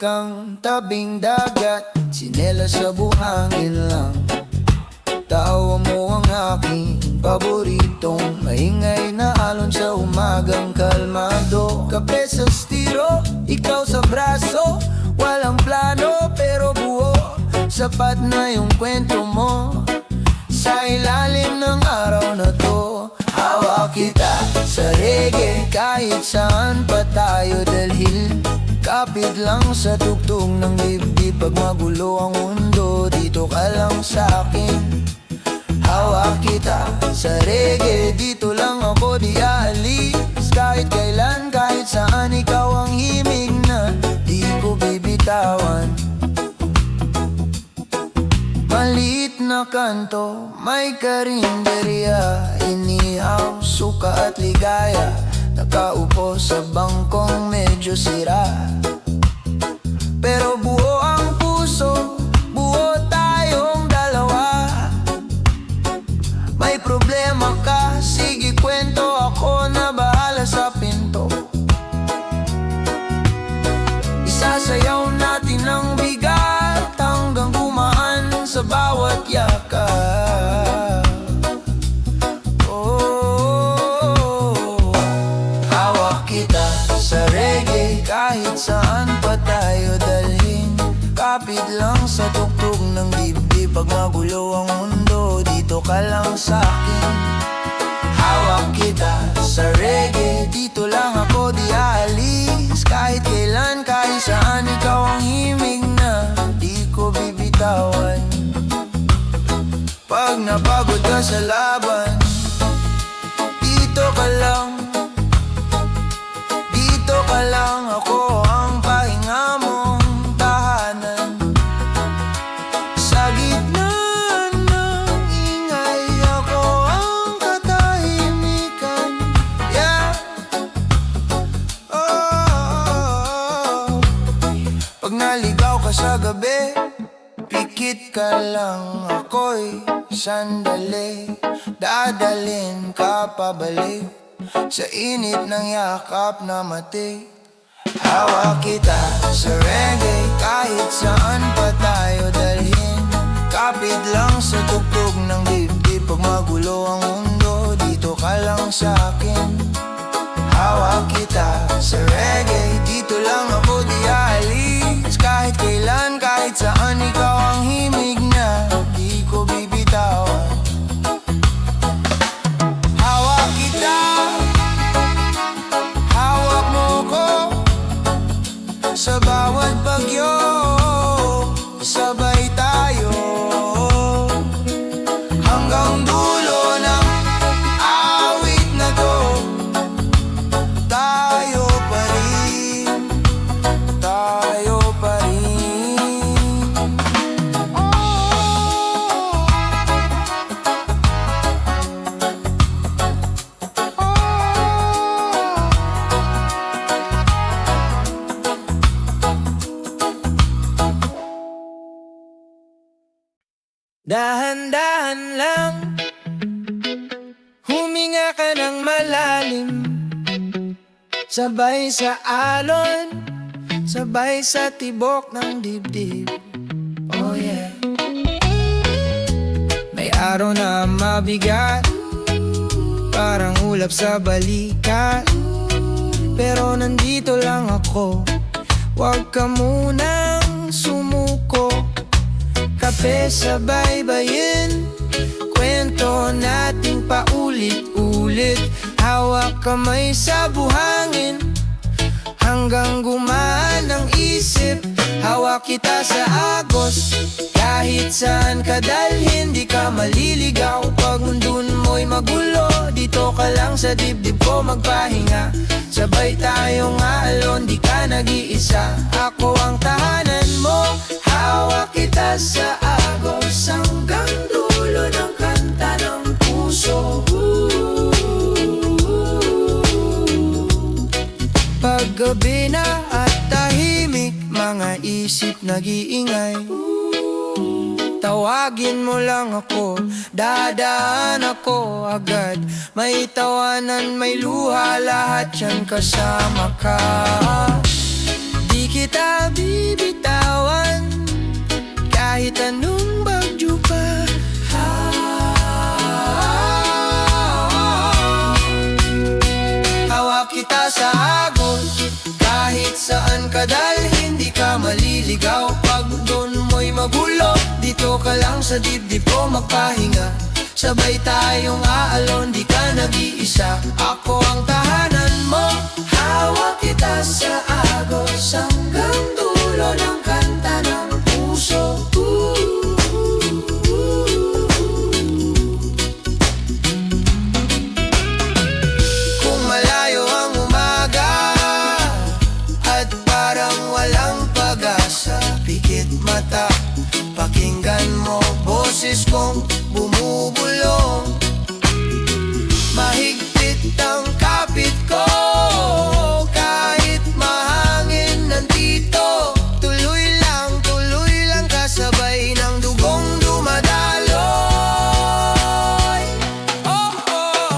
kang tabing dagat, tsinelas sa buhangin lang. Tawa mo ang aking paboritong maingay na alon sa umagang kalmado. Kape sa stiro, ikaw sa braso, walang plano pero buo. Sapat na yung kwento mo sa ilalim ng araw na to. Hawak kita sa reggae kahit saan pa tayo dalhin. Kapit lang sa tugtog ng dibdib. Pag magulo ang mundo, dito ka lang sa'kin. Hawak kita sa reggae, dito lang ako di aalis. Kahit kailan, kahit saan, ikaw ang himig na di ko bibitawan. Maliit na kanto, may karinderya, inihaw, suka at ligaya. Nakaupo sa bangkong medyo sira, pero buo ang puso, buo tayong dalawa. May problema ka, sige kwento, ako na bahala sa pinto. Isasayaw natin ang bigat hanggang gumaan sa bawat yakap. Hawak kita sa reggae kahit saan pa tayo dalhin. Kapit lang sa tugtog ng dibdib. Pag magulo ang mundo, dito ka lang sa'kin. Hawak kita sa reggae, dito lang ako di aalis. Kahit kailan, kahit saan, ikaw ang himig na di ko bibitawan. Pag napagod ka sa laban, dito ka lang. Dito ka lang, ako ang pahinga mong tahanan. Sa gitna ng ingay, ako ang katahimikan. Yeah. Oh. Pag naligaw ka sa gabi, pikit ka lang, ako'y sandali. Dadalhin ka pabalik sa init ng yakap na matik. Hawak kita sa reggae kahit saan pa tayo dalhin. Kapit lang sa tugtog ng dibdib. Pag magulo ang mundo, dito ka lang sa'kin. Hawak kita sa reggae, dito lang ako di aalis. Kahit kailan, kahit saan, ikaw ang himig na di ko bibitawan. Hawak kita, hawak mo ko sa bawat bagyo, sabay tayo hanggang dulo ng awit na to. Tayo pa rin, tayo pa rin. Dahan-dahan lang, huminga ka ng malalim. Sabay sa alon, sabay sa tibok ng dibdib. Oh yeah. May araw na mabigat, parang ulap sa balikat. Pero nandito lang ako, huwag ka munang sumuko. Kape sa baybayin, kwento nating paulit-ulit. Hawak kamay sa buhangin hanggang gumaan ang isip. Hawak kita sa agos, kahit saan ka dalhin, di ka maliligaw. Pag mundo mo'y magulo, dito ka lang sa dibdib ko magpahinga. Sabay tayong aalon, di ka nag-iisa. Ako ang tahanan mo, hawak kita sa agos hanggang dulo ng kanta ng puso. Paggabi na at tahimik, mga isip nag-iingay. Tawagin mo lang ako, dadaan ako agad. May tawanan, may luha, lahat yan kasama ka. Di kita bibigyan kadal, hindi ka maliligaw. Pag doon mo'y magulo, dito ka lang sa dibdib ko magpahinga. Sabay tayong aalon, di ka nag-iisa. Ako ang tahanan mo, hawak kita sa agos hanggang dulo ng kanta ng puso. Kung malayo ang umaga at parang walang pag-asa, pikit mata, pakinggan mo boses kong bumubulong. Mahigpit ang kapit ko, kahit mahangin nandito. Tuloy lang kasabay ng dugong dumadaloy. Oh, oh.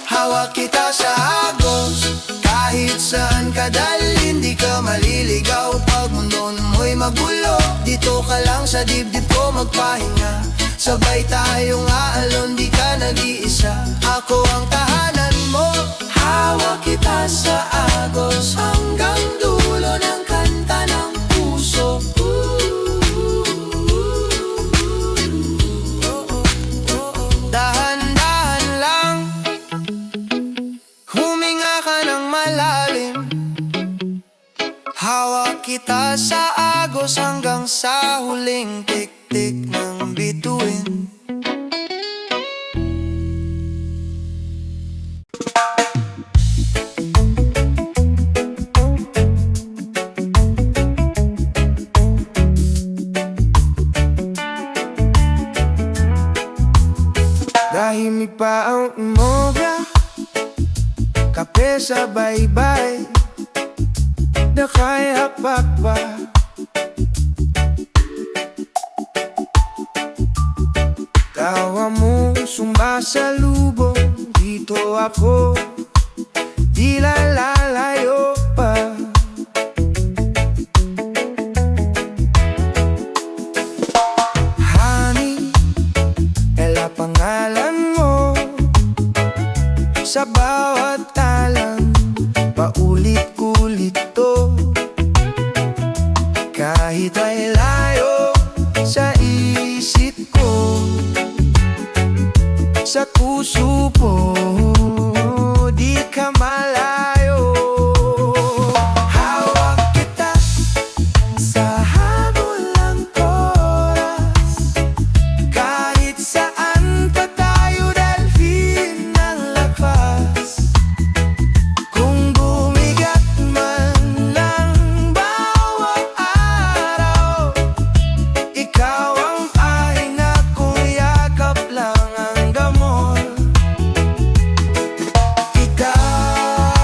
Hawak kita sa agos, kahit saan ka dal, hindi ka maliligaw. Pag mundo mo'y magulo, dito ka lang sa dibdib ko magpahinga. Sabay tayong aalon, di ka nag-iisa. Ako ang tahanan mo, hawak kita sa agos hanggang dulo ng kanta ng puso. Dahan-dahan lang, huminga ka ng malalim. Hawak kita sa agos hanggang sa huling tik-tik ng bituin. Tahimik pa ang umoga, kape sa baybay, nakahakbak pa. Tawa mo sumasalubong, dito ako, di lalayo pa. Honey, ela pangalan mo, sa bawat talang paulit-ulit to. Kahit ay layo sa isip ko, sa puso po, di ka malayo. Hawak kita sa habol ng oras, kahit saan pa tayo dalhin ng lakas. Kung bumigat man lang bawat araw, ikaw ang pahinga kong yakap lang ang damol. Ikaw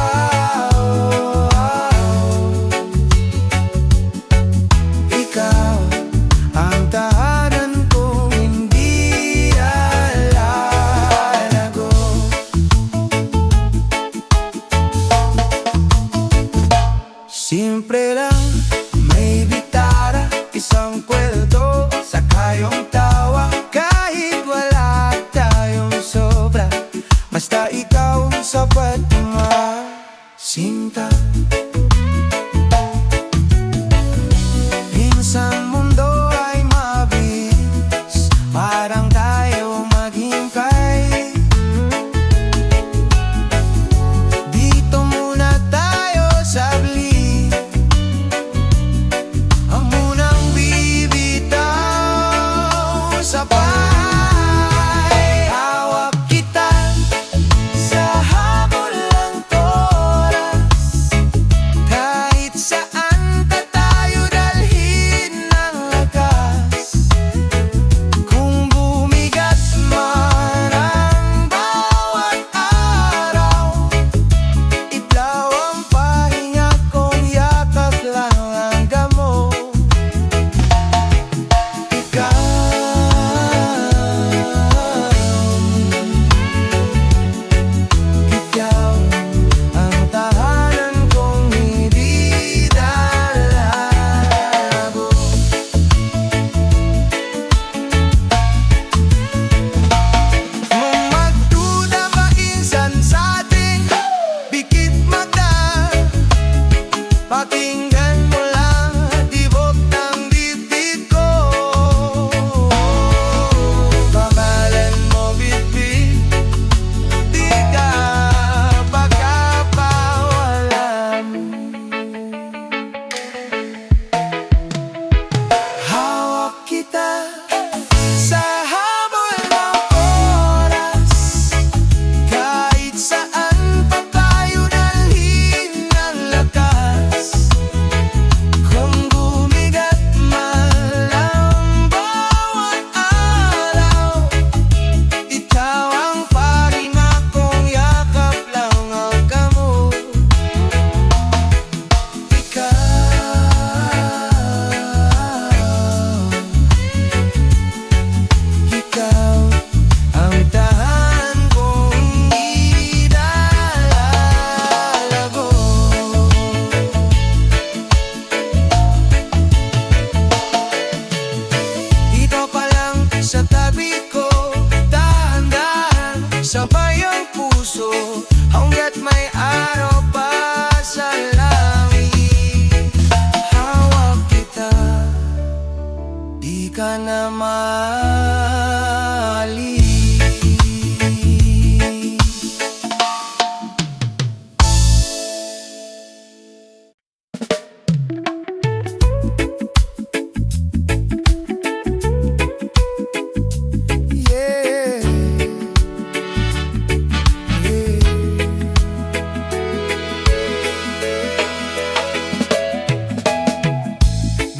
ka na maalis.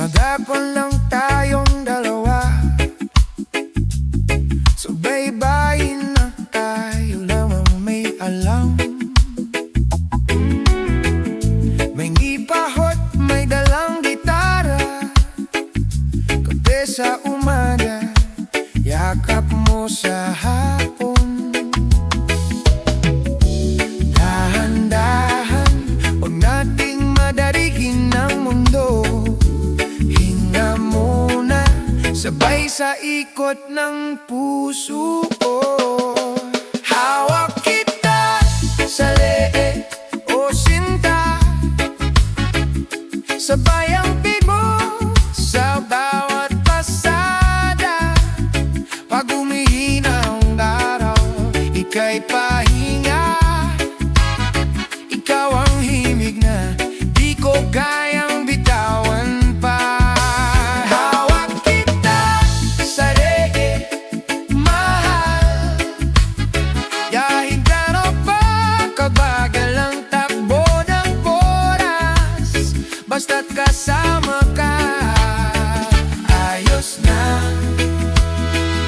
Nagapon lang tayong dalawa, subaybayin na tayo lamang may alam. May ngipahot, may dalang gitara, kape sa umaga, yakap mo sa hapon. Dahan-dahan, huwag nating madarigin ang mundo. Sabay sa ikot ng puso ko, hawak kita sa leeg o sinta, sabay ang bigo sa bawat pasada. Pag umihina ang araw, ika'y pahinga, ikaw ang himig na di ko kayang bitawan pa. Basta't kasama ka, ayos na,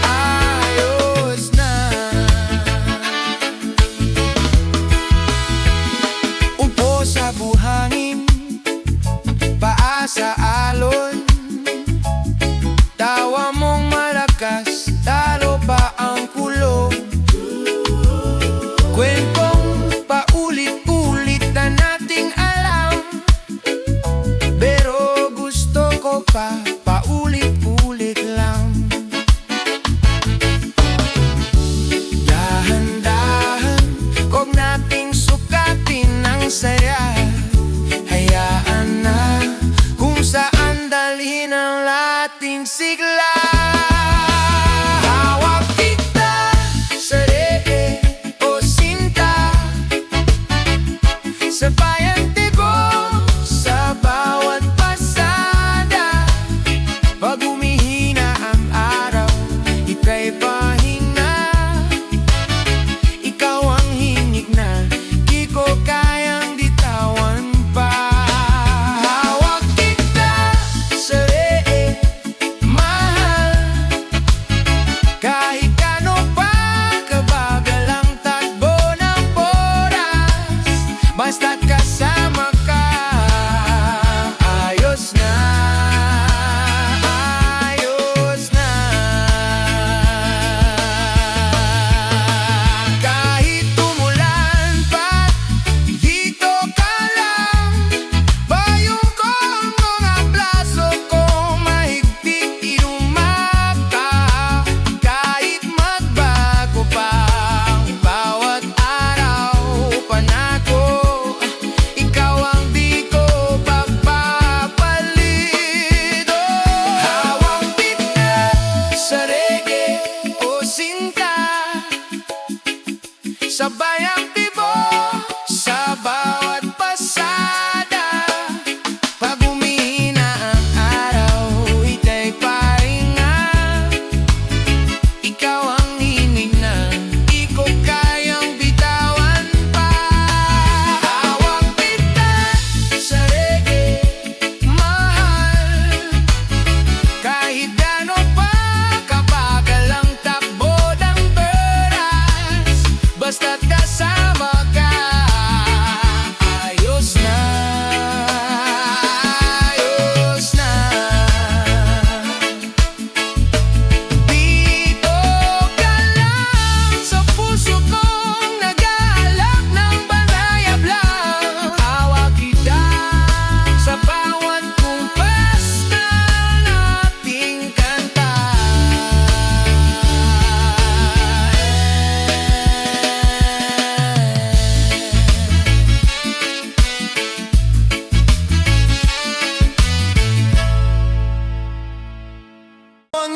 ayos na. Upo sa buhangin, paa sa alon, tawa mong malakas, talo pa ang kulog. Kwentong paulit-ulit na nating alam, pero gusto ko pa paulit-ulit lang. Dahan-dahan, huwag nating sukatin ang saya. Hayaan na kung saan dalhin ang ating sigla. Hawak kita sa leeg o sinta, sabay ang tigo sa bawat pasada. Pag umihina ang araw, ika'y pahinga, ikaw ang hingig na di ko kayang bitawan pa. Hawak kita sa leeg, mahal.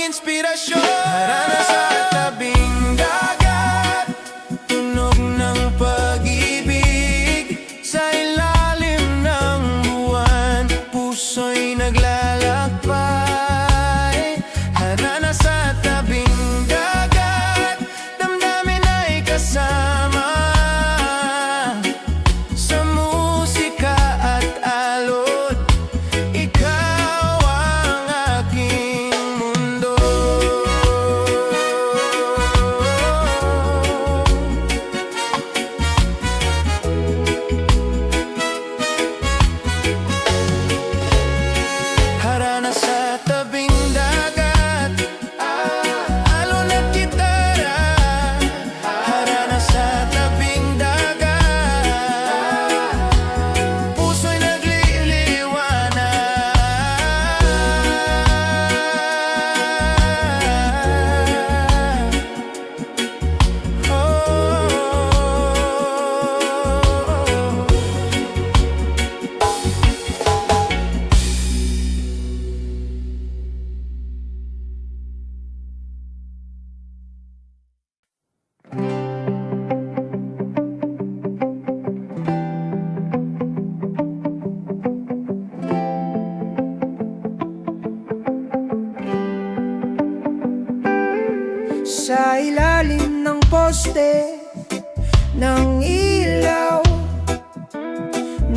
inspirasyon. Harana sa tabing dagat, tunog ng pag-ibig. Sa ilalim ng buwan, puso'y naglalakbay. Harana sa tabing dagat, damdamin ay kasama. Sa musika at alon, ikaw ang aking mundo. Harana sa tabing dagat, alon at gitara. Harana sa tabing dagat, puso'y nagliliwanag. Sa ilalim ng poste ng ilaw,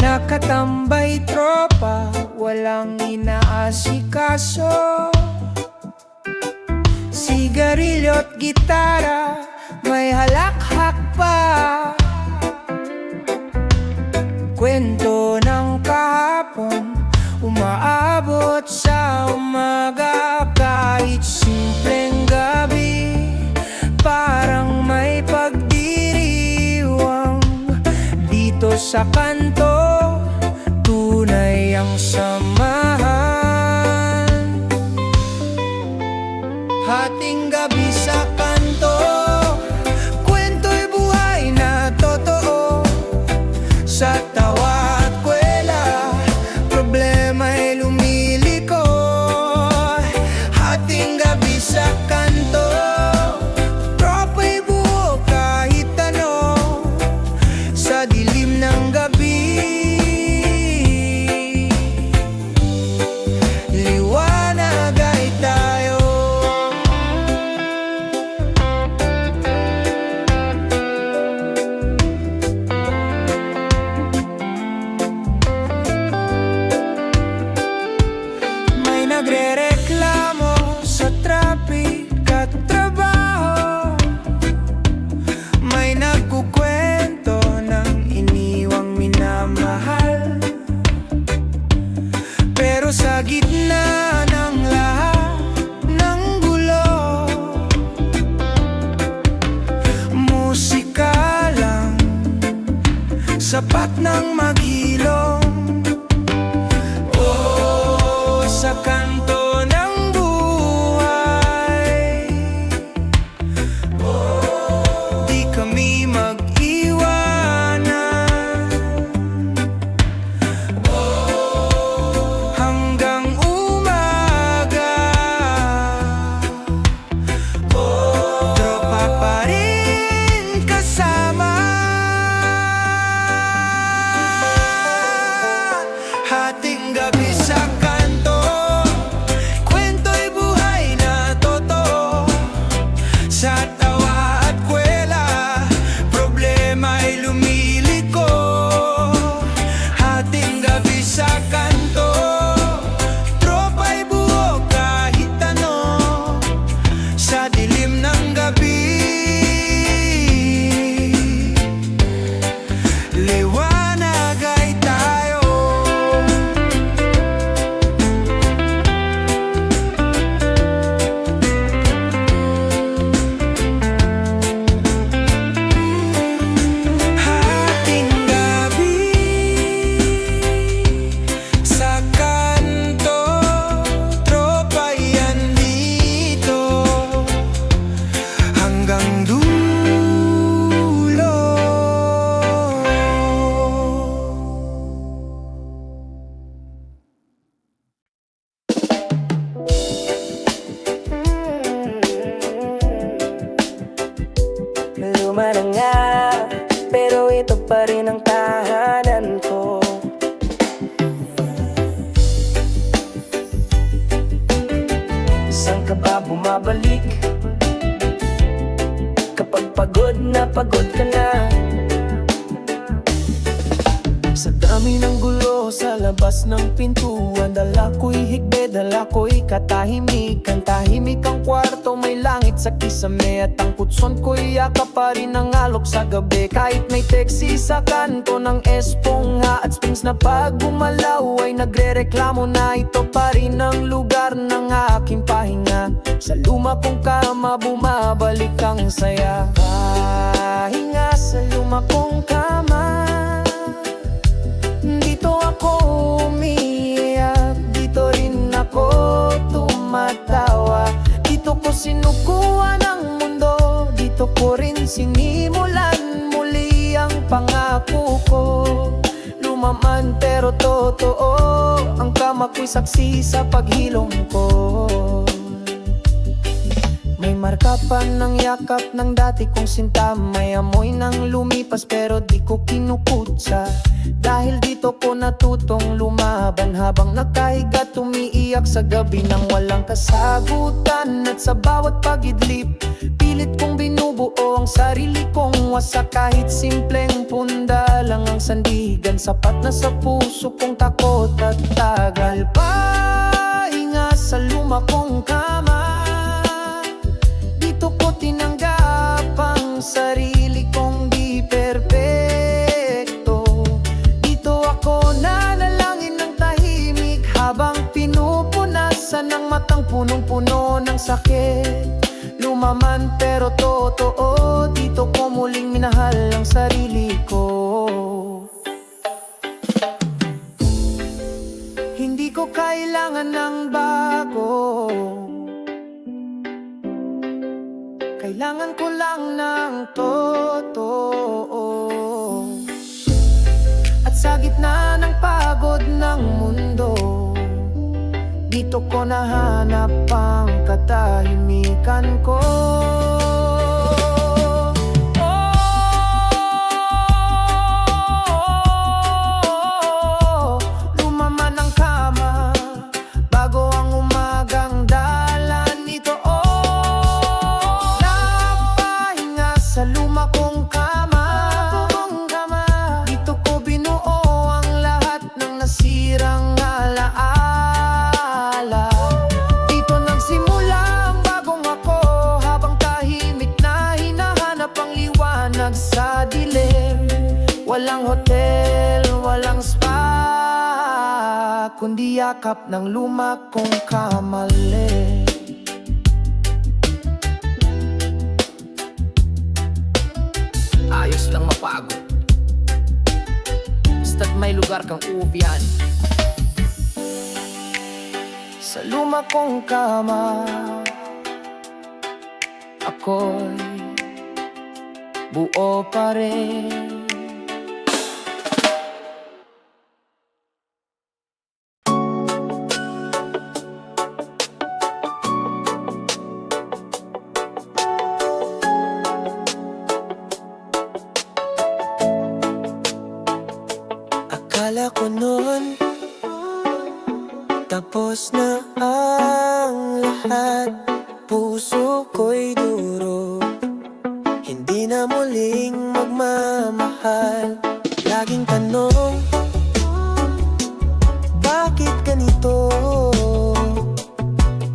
nakatambay tropa, walang inaasikaso. Sigarilyo't gitara, may halakhak pa. Kwento ng kahapon, umaabot sa umaga. Kahit simpleng gabi, parang may pagdiriwang. Dito sa kanto, tunay ang samahan. Hating gabi sa kanto, kwento'y buhay na totoo. Sa tawa at kwela, problema'y lumiliko. Hating gabi sa kanto, tropa'y buo kahit ano. Sa dilim ng gabi, liwanag ay tayo. May nagrereklamo sa traffic at trabaho. May nagkukwento ng iniwang minamahal. Pero sa gitna ng lahat ng gulo, musika lang sapat ng maghilom. Oh, sa kanto Saan ka ba bumabalik? Kapag pagod ka na. Sa dami ng gulo sa labas ng pintuan, dala ko'y higbe, dala ko'y katahimikan. Tahimik ang kwarto, may langit sa kisame, at ang putson ko'y yakap pa rin ang alok sa gabi. Kahit may teksi sa kanto ng esponga at springs na pag gumalaw ay nagre-reklamo na ito pa rin ang lugar ng aking pahinga. Sa luma kong kama bumabalik ang saya. Pahinga sa luma kong kama, dito ako umiiyak, dito rin ako tumatawa. Dito ko sinukuan ang mundo, dito ko rin sinimulan muli ang pangako ko. Lumaman pero totoo, ang kama ko'y saksi sa paghilom ko. May marka pa ng yakap ng dati kong sinta, may amoy ng lumipas pero di ko kinukutsa. Dahil dito ko natutong lumaban habang nakahiga tumiiyak sa gabi nang walang kasagutan. At sa bawat pagidlip, pilit kong binubuo ang sarili kong wasak. Kahit simpleng punda lang ang sandigan, sapat na sa puso kong takot at tagal. Pahinga sa luma kong kama, dito ko tinanggap ang sarili kong di perpekto. Dito ako nanalangin ng tahimik habang pinupunasan ng matang punong-puno ng sakit. Lumaman pero totoo, dito ko muling minahal ang sarili ko. Hindi ko kailangan ng bago, kailangan ko lang ng totoo. At sa gitna ng pagod ng mundo, dito ko nahanap ang katahimikan ko. Lumaman ang kama bago ang umagang dalan nito. Sa luma kong kama, dito ko binuo ang lahat ng nasirang alaala. Dito nagsimula ang bagong ako, habang tahimik na hinahanap ang liwanag sa dilim. Walang hotel, walang spa, kundi yakap ng luma kong kamali. Ayos lang mapagod, basta't may lugar kang uubyan. Sa luma kong kama, ako'y buo pa rin. Akala ko noon tapos na ang lahat. Puso ko'y duro, hindi na muling magmamahal. Laging tanong, bakit ganito?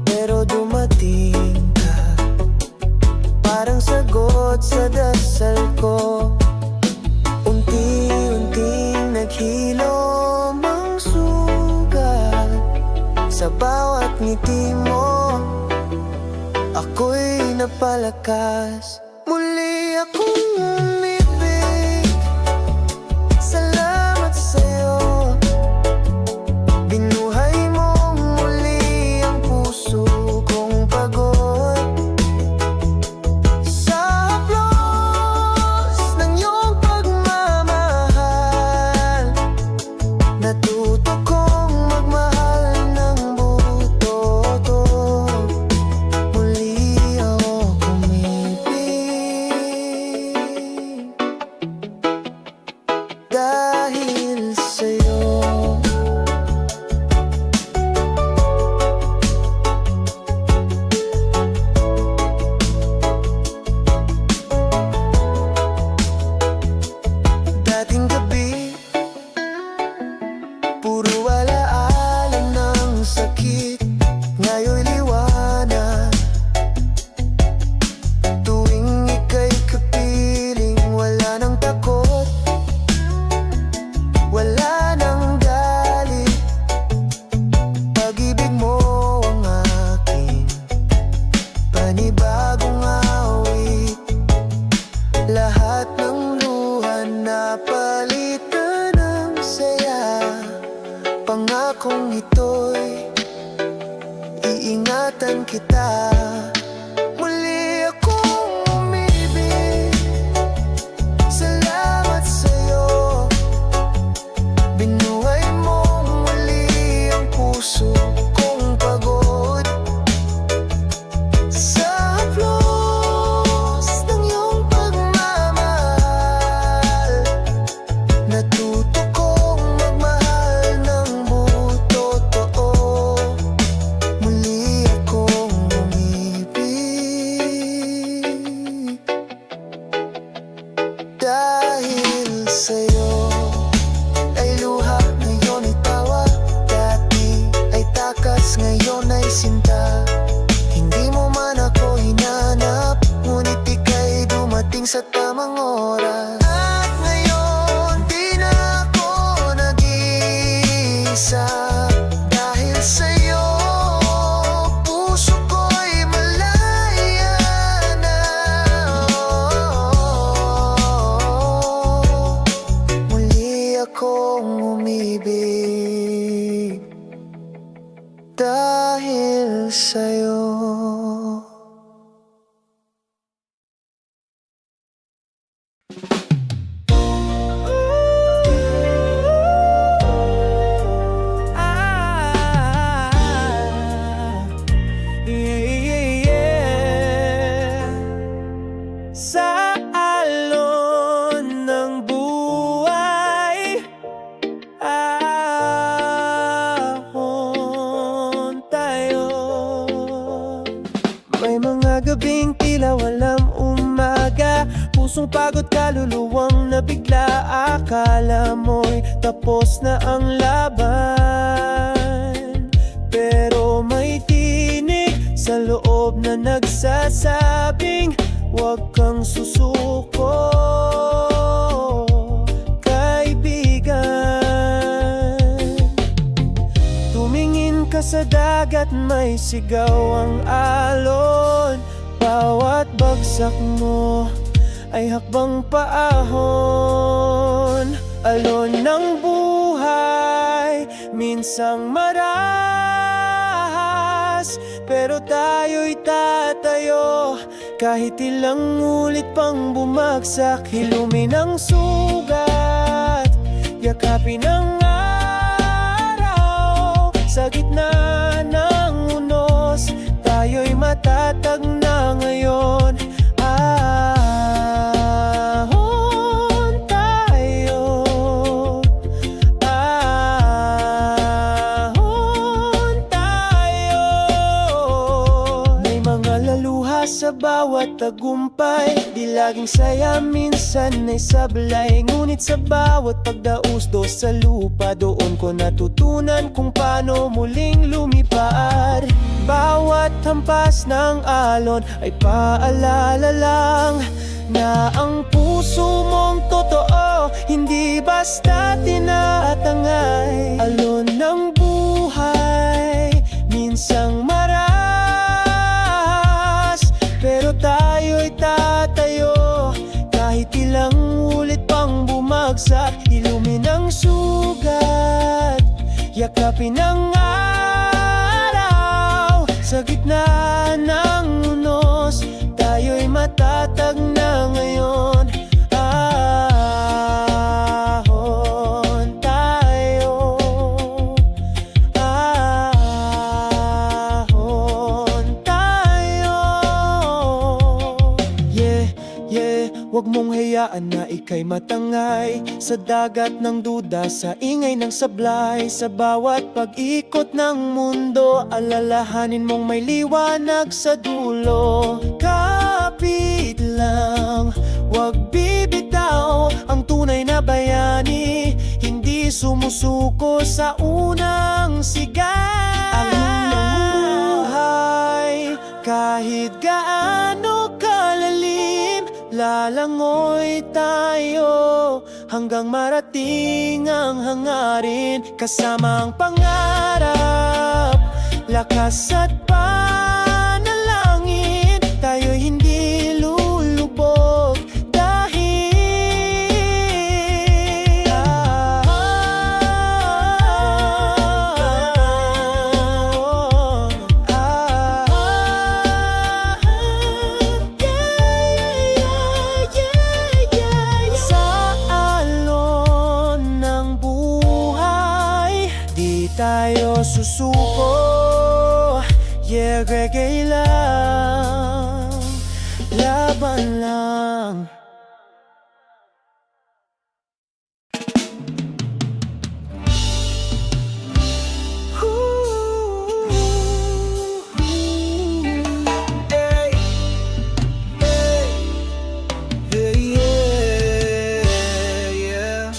Pero dumating ka, parang sagot sa dasal ko. Unti-unting naghilom ang sugat sa bawat ngiti mo. Ako'y napalakas, muli akong umibig. Salamat sa'yo, binuhay mo muli ang puso kong pagod. Sa haplos ng iyong pagmamahal, natuto kong magmahal ng buto-to. Muli ako umibig. iingatan kita. Muli akong umibig, salamat sa'yo. Binuhay mong muli ang puso kong pagod. Sa haplos ng iyong pagmamahal, natuto kong magmahal ng buo-totoo. Muli akong umibig dahil sa'yo. Ay luha, ngayon ay tawa. Dati ay takas, ngayon ay sinta. Hindi mo man ako hinanap, ngunit ika'y dumating sa tamang oras. At ngayon, di na ako nag-iisa. Dahil sa'yo, puso ko'y malaya na. Muli akong umibig dahil sa'yo. Sa alon ng buhay, ahon tayo. May mga gabing tila walang umaga, pusong pagod, kaluluwang nabigla. Akala mo'y tapos na ang laban, pero may tinig sa loob na nagsasabing huwag kang susuko, kaibigan. Tumingin ka sa dagat, may sigaw ang alon. Bawat bagsak mo ay hakbang paahon. Alon ng buhay, minsang marahas, pero tayo'y tatayo kahit ilang ulit pang bumagsak. Hilumin ang sugat, yakapin ang araw. Sa gitna ng unos, tayo'y matatag na ngayon. Ahon tayo, ahon tayo. May mga laluha sa bawat tagumpay, di laging saya, minsan ay sablay. Ngunit sa bawat pagdausdos sa lupa, doon ko natutunan kung paano muling lumipad. Bawat hampas ng alon ay paalala lang na ang puso mong totoo hindi basta tinatangay. Alon ng buhay, minsang maras, pero tayo'y tatayo kahit ilang ulit pang bumagsak. Ilumin ang sugat, yakapin ang araw. Sa gitna ng unos, tayo'y matatag na ngayon. Ahon tayo, ahon tayo. Yeah, yeah, wag mong hayaan na ika'y matangay sa dagat ng duda, sa ingay ng sablay. Sa bawat pag-ikot ng mundo, alalahanin mong may liwanag sa dulo. Kapit lang, wag bibitaw, ang tunay na bayani hindi sumusuko sa unang sigaw. Alon ng buhay, kahit gaano kalalim, lalangoy tayo hanggang marating ang hangarin. Kasama ang pangarap, lakas at panalangin, tayo'y hindi lulubog dahil Nagregay lang, laban lang. Hey, hey, yeah.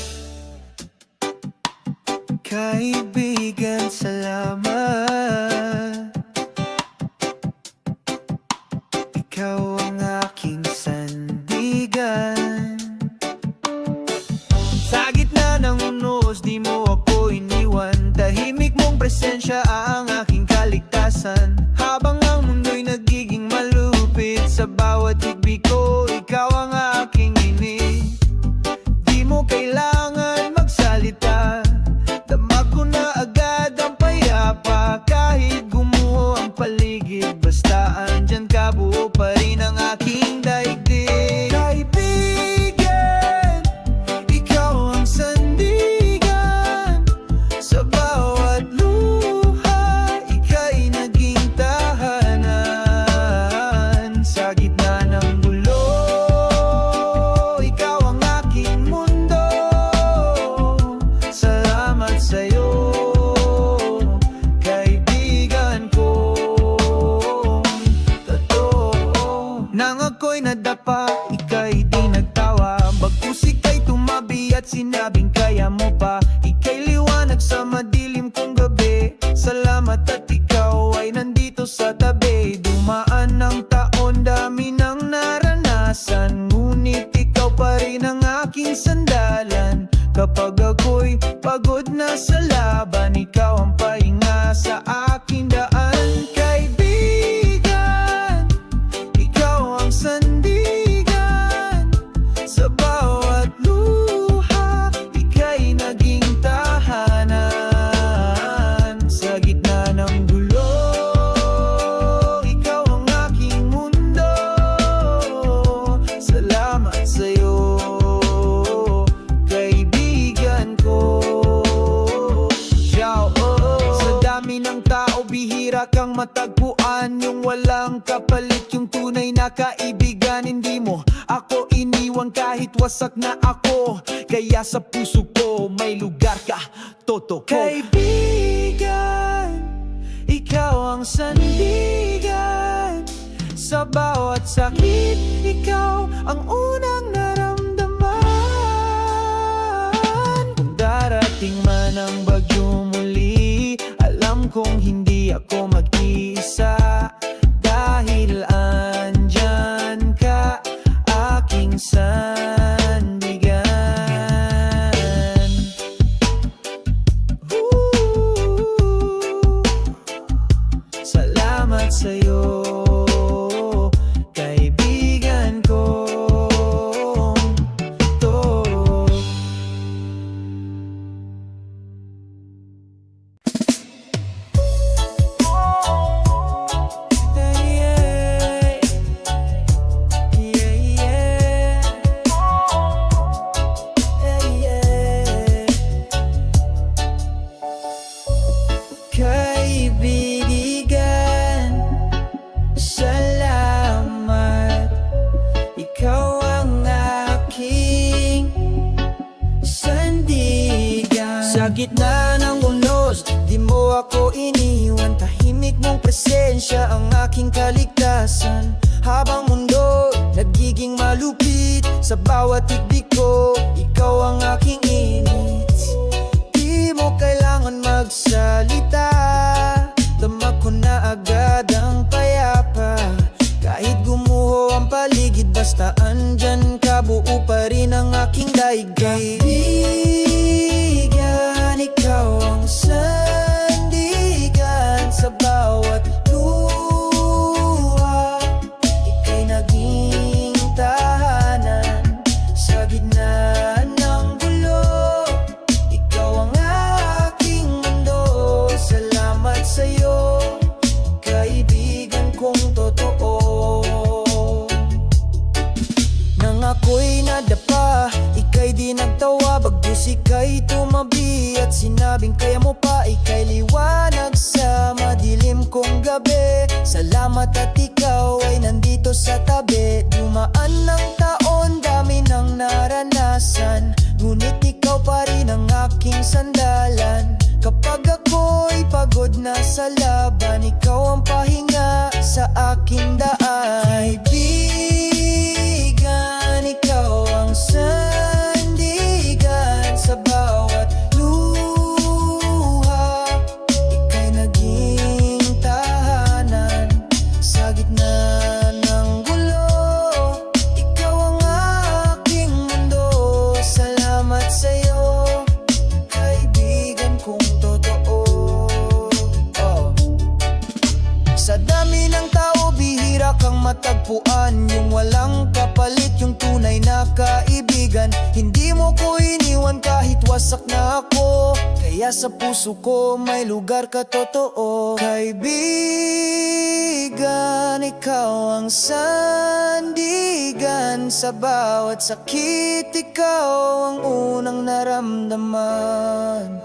Kaibigan, salamat. Ikaw ang aking sandigan. Sa gitna ng unos, di mo ako iniwan. Tahimik mong presensya ang aking kaligtasan. Habang ang mundo'y nagiging malupit, sa bawat higbi ko, ikaw ang aking inig. Di mo kailangan magsalita, damag ko na agad ang payapa. Kahit gumuho ang paligid, basta andyan ka, buo pa rin ang aking daigdig. Kaibigan, ikaw ang sandigan. Sa bawat luha, ika'y naging tahanan. Sa gitna ng gulo, ikaw ang aking mundo. Salamat sa'yo, kaibigan ko. Totoo, nang ako'y nadapa, ika'y di nagtawa. Bagkus ika'y tumabi at sinabing kaya mo pa. Ika'y liwanag sa madilim kong gabi. Salamat at ikaw ay nandito sa tabi. Dumaan ng taon, dami ng naranasan, ngunit ikaw pa rin ang aking sandalan. Kapag ako'y pagod na sa laban, ikaw ang pahinga sa aking daan. Kaibigan, ikaw ang sandigan. Sa bawat luha, ika'y naging tahanan. Sa gitna ng gulo, ikaw ang aking mundo. Salamat sa'yo, kaibigan ko. Ciao. Sa dami ng tao, bihira kang matagpuan. Yung walang kapalit, yung tunay na kaibigan. Hindi mo ako iniwan kahit wasak na ako. Kaya sa puso ko may lugar ka, totoo. Kaibigan, ikaw ang sandigan. Sa bawat sakit, ikaw ang unang naramdaman. Kung darating man ang bagyo muli, alam kong hindi ako mag-iisa. Dahil andyan ka, aking sandigan. Salamat sa'yo, kaibigan ko. Kaibigan, salamat. Ikaw ang aking sandigan. Sa gitna ng unos, di mo ako iniwan. Tahimik mong presensya ang aking kaligtasan. Habang mundo nagiging malupit, sa bawat higbi ko, ikaw ang aking init. Di mo kailangan magsalita, damag ko na agad ang payapa. Kahit gumuho ang paligid, basta andyan ka, buo pa rin ang aking daigdig. Kaibigan, ikaw ang sandigan. Sa bawat luha, ika'y naging tahanan. Sa gitna ng gulo, ikaw ang aking mundo. Salamat sa'yo, kaibigan kong totoo. Nang ako'y nadapa, ika'y di nagtawa. Bagkus ika'y tumabi at sinabing kaya mo pa. Ika'y liwanag sa madilim ko kong gabi. Salamat at ikaw ay nandito sa tabi. Dumaan ng taon, dami ng naranasan, ngunit ikaw pa rin ang aking sandalan. Kapag ako'y pagod na sa laban, ikaw ang pahinga sa aking daan. Kaibigan, ikaw ang sandigan sa bawat luha. Ika'y naging tahanan sa gitna ng gulo. Ikaw ang aking mundo. Salamat sa'yo, kaibigan kong totoo. Sa dami ng tao, bihira kang matagpuan, yung walang kapalit, yung tunay na kaibigan. Hindi mo ko iniwan kahit wasak na ako, kaya sa puso ko may lugar ka totoo. Kaibigan, ikaw ang sandigan sa bawat sakit. Ikaw ang unang naramdaman.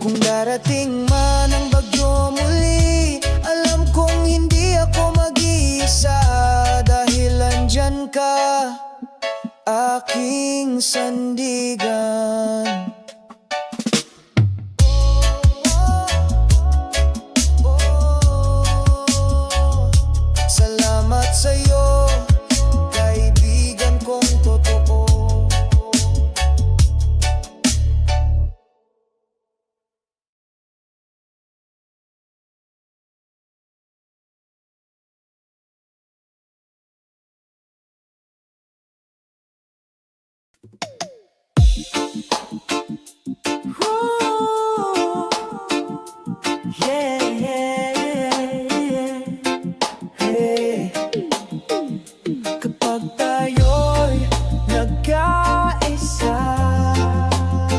Kung darating man ang bagyo muli, alam kong hindi ako mag-iisa, dahil andyan ka, aking sandigan. Salamat sa'yo, kaibigan kong totoo. Yeah, yeah, yeah. Hey. Kapag tayo'y nagkaisa,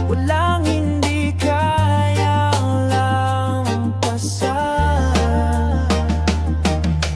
walang hindi kayang lampasan.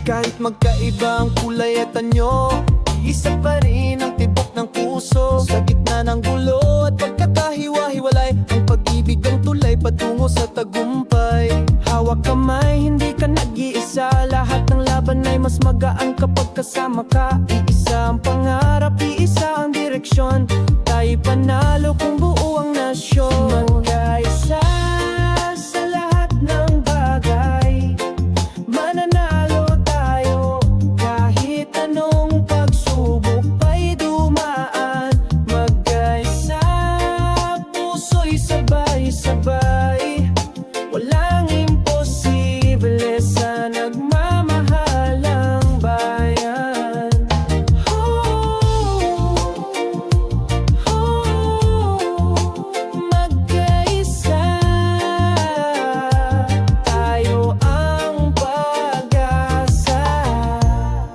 Kahit magkaiba ang kulay at anyo, isa pa rin ang tibok ng puso. Sa gitna ng gulo at pagkakahiwa-hiwalay, ang pag-ibig ang tulay patungo sa tagumpay. Hawak kamay, hindi ka nag-iisa. Lahat ng laban ay mas magaan kapag kasama ka. Iisa ang pangarap, iisa ang direksyon. Tayo'y panalo kung buo ang nasyon. Magkaisa sa lahat ng bagay, mananalo tayo. Kahit anong pagsubok pa'y dumaan. Magkaisa, puso'y sabay-sabay. Walang imposible sa nagmamahalang bayan. Magkaisa, tayo ang pag-asa.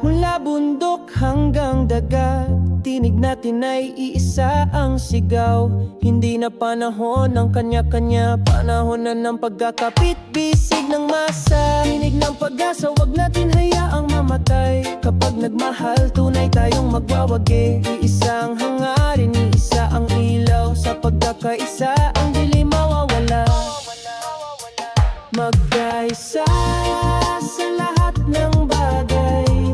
Mula bundok hanggang dagat, tinig natin ay iisa ang sigaw. Hindi na panahon ng kanya-kanya, panahon na ng pagkakapit, bisig ng masa. Tinig ng pag-asa, wag natin hayaang mamatay. Kapag nagmahal, tunay tayong magwawagi. Iisa ang hangarin, iisa ang ilaw. Sa pagkakaisa, ang dilim mawawala. Magkaisa sa lahat ng bagay,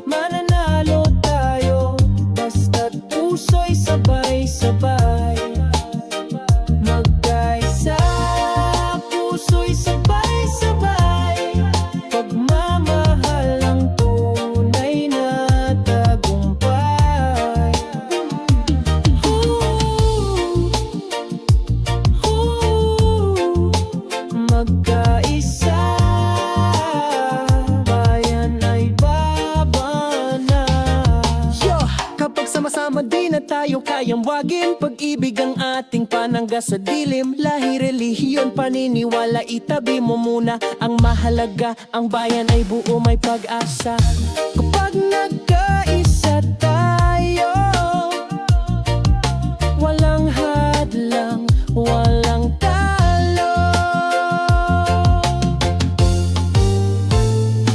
mananalo tayo. Basta't puso'y sabay-sabay. Magkaisa, puso'y sabay-sabay. Pagmamahal ang tunay na tagumpay. Magkaisa, bayan ay babana. Yo, kapag sama-sama di na tayo kayang wagin. Pag-ibig ang ating panangga sa dilim. Lahi, relihiyon, paniniwala, itabi mo muna. Ang mahalaga, ang bayan ay buo, may pag-asa. Kapag nagkaisa tayo, walang hadlang, walang talo.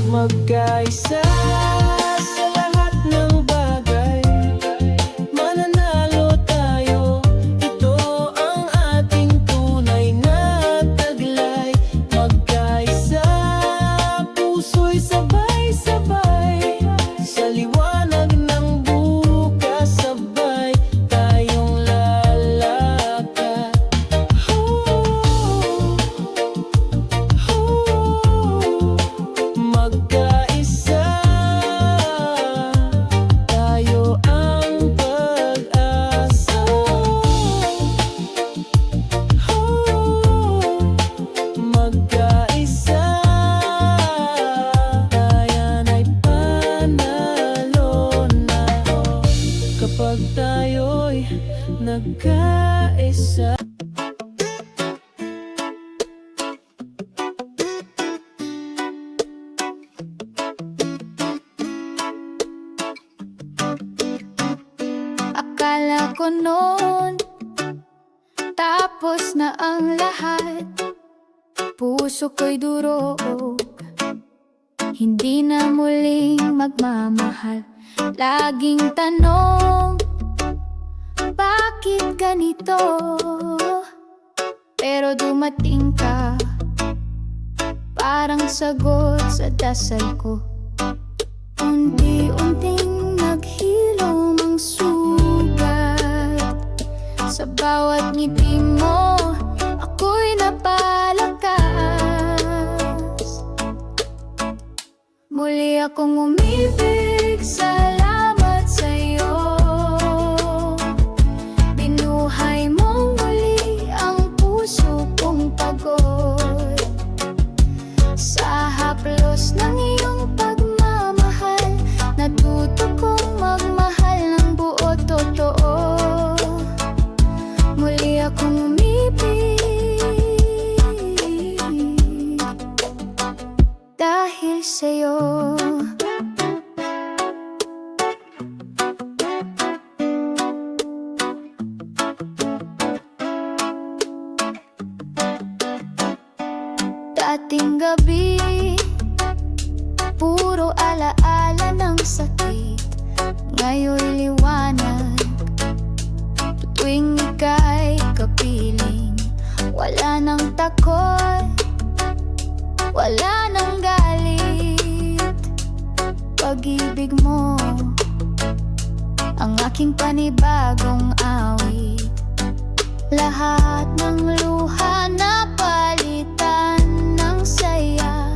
Magkaisa sa lahat ng bagay, mananalo tayo. Ito ang ating tunay na taglay. Magkaisa puso'y sabay-sabay. Sa liwanag ng bukas, sabay tayong lalakad. Magkaisa, tayo ang pag-asa. Magkaisa, tayan ay panalo na. Kapag tayo'y nagkaisa. Akala ko noon tapos na ang lahat. Puso ko'y durog, hindi na muling magmamahal. Laging tanong, bakit ganito? Pero dumating ka, parang sagot sa dasal ko. Unti-unting naghilom ang sugat. Sa bawat ngiti mo, ako'y napalakas. Muli akong umibig, salamat sa'yo. Binuhay mong muli ang puso kong pagod. Sa haplos ng iyong pagmamahal, natuto kong magmahal ng buo totoo. Muli akong umibig dahil sa'yo. Dating gabi, puro alaala ng sakit. Ngayon'y liwanag, tuwing ika'y kapiling. Wala nang takot, wala nang galit. Pag-ibig mo, ang aking panibagong awit. Lahat ng luha na palitan ng saya.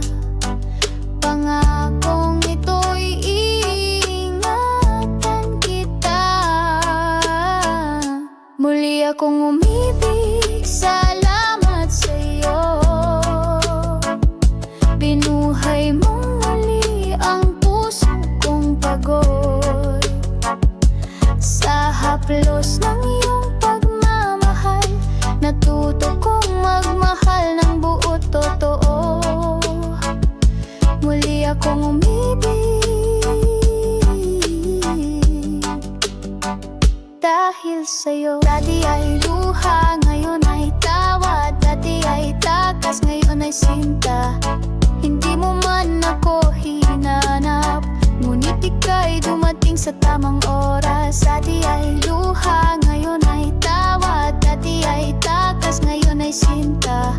Pangakong ito'y iingatan kita. Muli akong umibig, salamat sa'yo. Binuhay mong muli ang puso kong pagod. Sa haplos ng iyong pagmamahal, natuto kong magmahal ng buo totoo. Muli akong umibig dahil sa'yo. Dati ay luha, ngayon ay tawa. Dati ay takas, ngayon ay sinta. Hindi mo man ako hinanap, ngunit ika'y dumating sa tamang oras. Dati ay luha, ngayon ay tawa. Dati ay takas, ngayon ay sinta.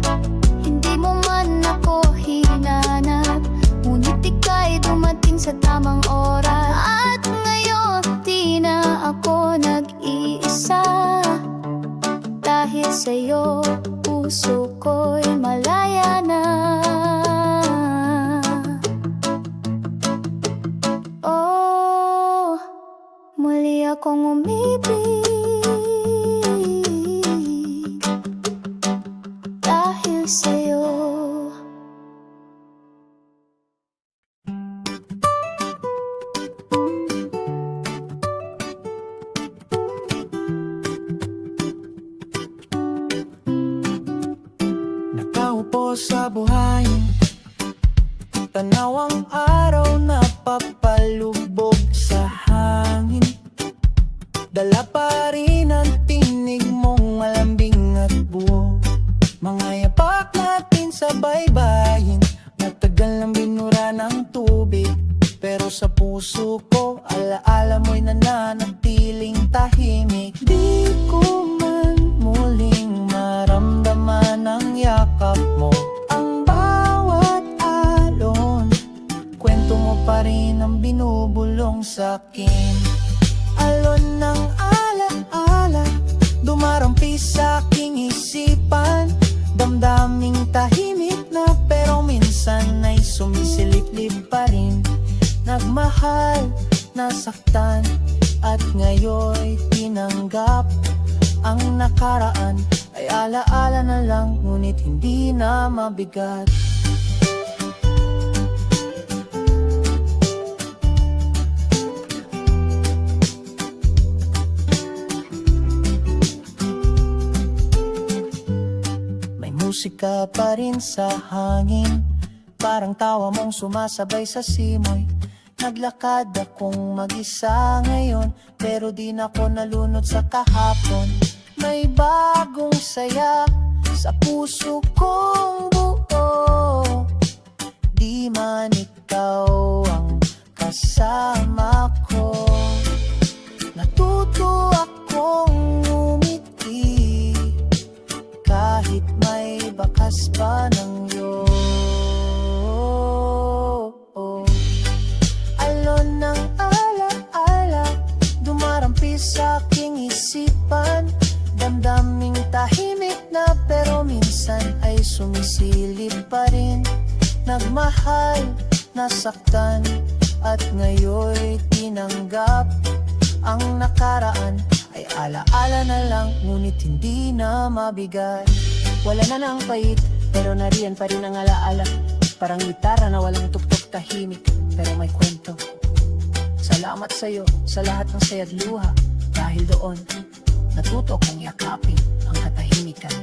Hindi mo man ako hinanap, ngunit ika'y dumating sa tamang oras. At ngayon, di na ako nag-iisa. Dahil sa'yo, puso ko'y malaya na. Oh, muli akong umibig dahil sa'yo. Nakaupo sa buhayin, tanaw ang araw na papalubog sa hangin. Dala pa rin ang tinig mong malambing at buo. Mga yapak natin sa baybayin, matagal nang binura ng tubig. Pero sa puso ko, alaala mo'y nananatiling tahimik. Di ko man muling maramdaman ang yakap mo. Ang bawat alon pa rin ang binubulong sa'kin. Alon ng ala-ala, dumarampi sa aking isipan. Damdaming tahimik na pero minsan ay sumisilip-lip pa rin. Nagmahal, nasaktan, at ngayon'y tinanggap. Ang nakaraan ay alaala na lang, ngunit hindi na mabigat. May musika pa rin sa hangin, parang tawa mong sumasabay sa simoy. Naglakad akong mag-isa ngayon, pero di na ako nalunod sa kahapon. May bagong saya sa puso kong buo, di man ikaw ang kasama ko. Natuto akong umiti kahit may bakas pa ng iyo. Alon ng ala-ala, dumarampi sa aking isipan. Damdaming tahimik na pero minsan ay sumisilip pa rin. Nagmahal, nasaktan, at ngayon'y tinanggap. Ang nakaraan ay alaala na lang, ngunit hindi na mabigat. Wala na ng pait, pero nariyan pa rin ang alaala. Parang gitara na walang tuktok, tahimik, pero may kwento. Salamat sa'yo sa lahat ng saya't luha. Dahil doon, natuto kong yakapin ang katahimikan.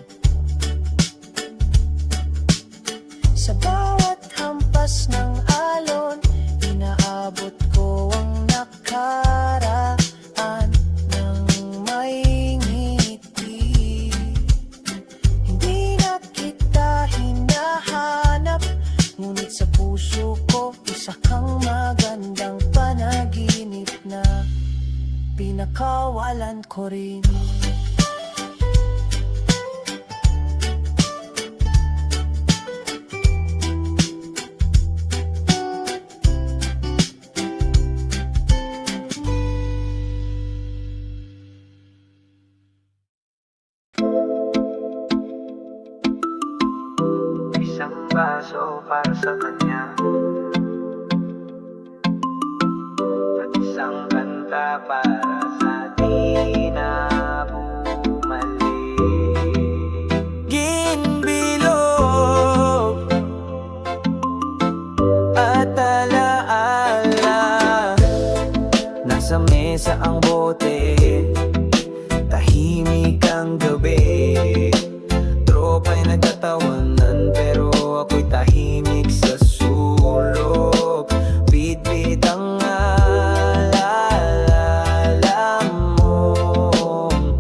Sa bawat hampas ng alon, inaabot ko ang nakaraan ng may ngiti. Hindi na kita hinahanap, ngunit sa puso ko isa kang magandang panaginip na pinakawalan ko rin. Isang baso para sa kanya, at isang kanta para sa di na bumalik. Ginbilog at alaala, nasa mesa ang bote, tahimik ang gabi. Tropa'y nagtatawanan pero ako'y tahimik sa sulok. Bit-bit ang alala mong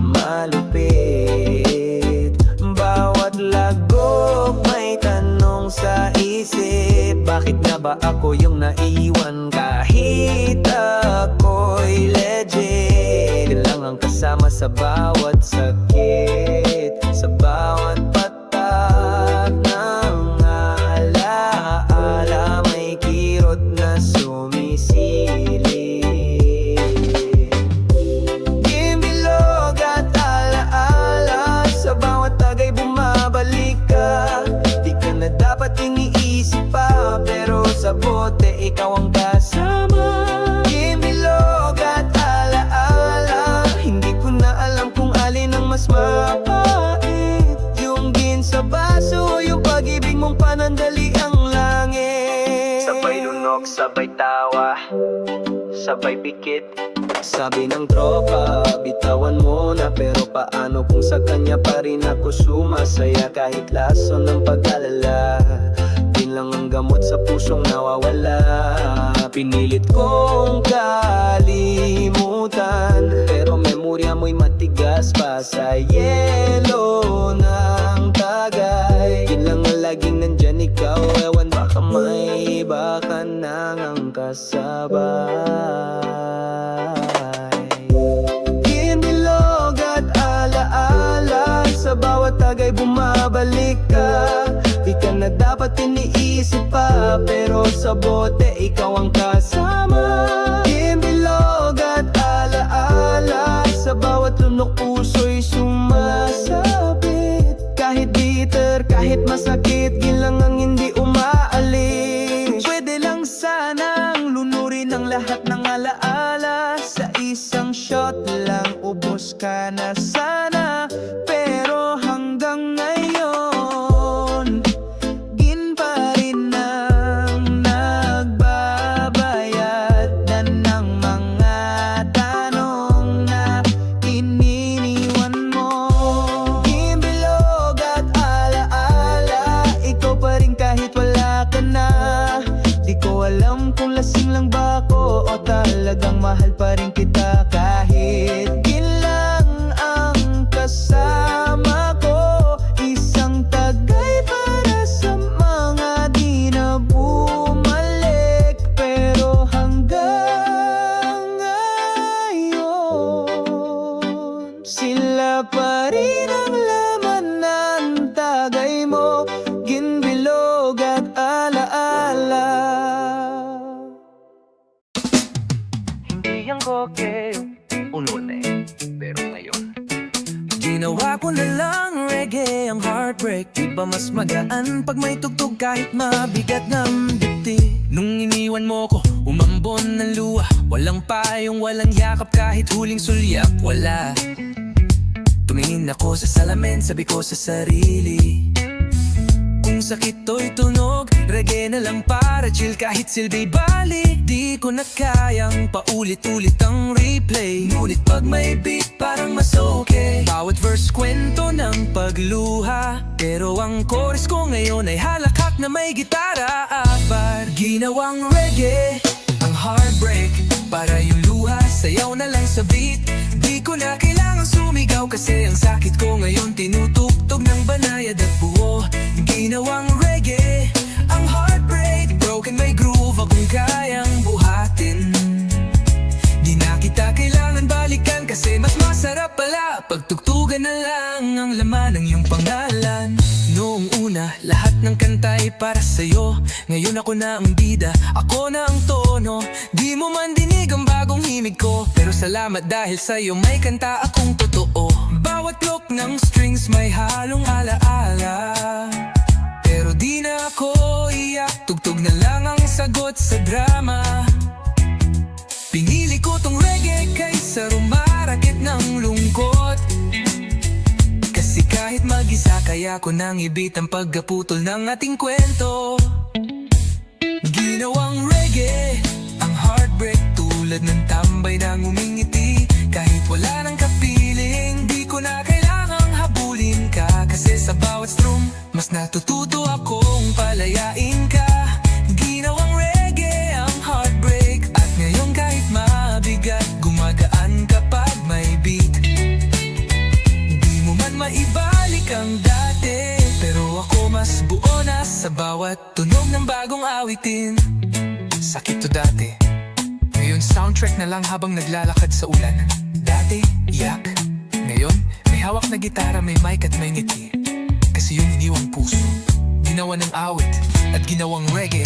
malupit. Bawat lagok may tanong sa isip, bakit nga ba ako yung naiwan kahit ako'y legit? Lang ang kasama sa bawat sakit, sa bawat patak ng alaala, may kirot na sumisilip. Gimbilog at alaala, sa bawat tagay bumabalik ka. Di ka na dapat iniisip pa, pero sa bote ikaw ang kasama. Gimbilog at alaala, hindi ko na alam kung alin ang mas mapait, yung gin sa baso o yung pag-ibig mong panandali ang langit. Sabay lunok, sabay tawa, sabay pikit. Sabi ng tropa, bitawan mo na, pero paano kung sa kanya pa rin ako sumasaya? Kahit lason ng pag-alala, din lang ang gamot sa pusong nawawala. Pinilit kong kalimutan, pero memorya mo'y matigas pa sa yelo ng tagay. Yun lang ang laging nandyan, ikaw, ewan baka may iba ka nang ang kasabay. Ginbilog at alaala, sa bawat tagay bumabalik ka. Di Di ka na dapat iniisip pa, pero sa bote ikaw ang kasama. Imbilog at alaala, sa bawat lunok puso'y sumasabit. Kahit bitter, kahit masakit, gilang ang hindi umaalis. Pwede lang sanang lunurin ang lahat ng alaala. Sa isang shot lang, ubos ka na sana. Pero hanggang ngayon, gin pa rin ang nagbabayad na ng mga tanong na ininiwan mo. Imbilog at alaala, ikaw pa rin kahit wala ka na. Di ko alam kung lasing lang ba ako o talagang mahal pa rin kita. Kahit gin lang ang kasama ko, isang tagay para sa mga di na bumalik. Pero hanggang ngayon, sila pa rin ang laman ng tagay mo, ginbilog at alaala. Hindi yan koke, unone, pero ngayon Ginawa ko na lang reggae ang heartbreak. Di ba mas magaan pag may tugtog kahit mabigat ng dibdib? Nung iniwan mo ko, umambon ng luha. Walang payong, walang yakap, kahit huling sulyap wala. Tumingin ako sa salamin, sabi ko sa sarili, kung sakit to'y tunog, reggae na lang para chill. Kahit silbi bali, di ko na kayang paulit-ulit ang replay. Ngunit pag may beat, parang mas okay. Bawat verse kwento ng pagluha, pero ang chorus ko ngayon ay halakak na may gitara. Apat, ginawang reggae ang heartbreak, para yung luha, sayaw na lang sa beat. Di ko na kailangang sumigaw, kasi ang sakit ko ngayon tinutugtog ng banayad at buo. Ginawang reggae ang heartbreak, broken may groove akong kayang buhatin. Di na kita kailangan balikan, kasi mas masarap pala pagtugtugan na lang ang laman ng iyong pangalan. Noong una, lahat ng kanta ay para sa'yo. Ngayon ako na ang bida, ako na ang tono. Di mo man dinig ang bagong himig ko, pero salamat dahil sa'yo may kanta akong totoo. Bawat look ng strings may halong alaala, pero di na ako iyak, tugtog na lang ang sagot sa drama. Pinili ko tong reggae kaysa rumarakit ng lungkot, kasi kahit mag-isa kaya ko nang ibit ang pagkaputol ng ating kwento. Ginawang reggae ang heartbreak, tulad ng tambay na ngumingiti. Kahit wala nang kapiling, di ko na kailangang habulin ka, kasi sa bawat strum, mas natututo akong palayain ka. Ginawang reggae ang heartbreak, at ngayon kahit mabigat, gumagaan kapag may beat. Di mo man maibalik ang dati, pero ako mas buo na sa bawat tunog ng bagong awitin. sakit to dati. Ngayon soundtrack na lang habang naglalakad sa ulan. Dati, iyak. Ngayon, may hawak na gitara, may mic at may ngiti. Kasi yun iniwang puso, ginawa ng awit at ginawang reggae.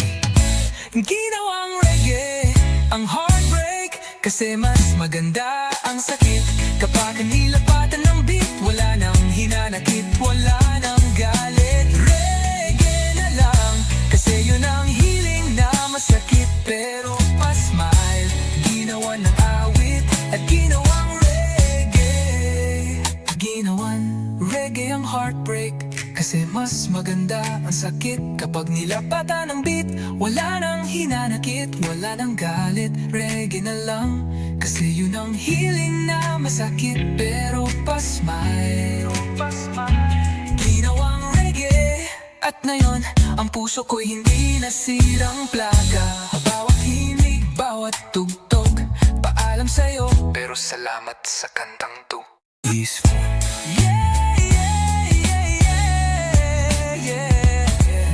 Ginawang reggae ang heartbreak, kasi mas maganda ang sakit kapag nilapatan ng beat. Wala nang hinanakit, wala nang galit. Reggae na lang, kasi yun ang healing na masakit, pero pa-smile. Ginawa ng awit at ginawang reggae. Ginawan reggae ang heartbreak, kasi mas maganda ang sakit kapag nilapatan ng beat. Wala nang hinanakit, wala nang galit. Reggae na lang, kasi yun ang healing na masakit, pero pa-smile. Ginawang reggae, at ngayon ang puso ko'y hindi nasirang plaga. Bawat himig, bawat tugtog, paalam sa'yo, pero salamat sa kantang to. Peaceful.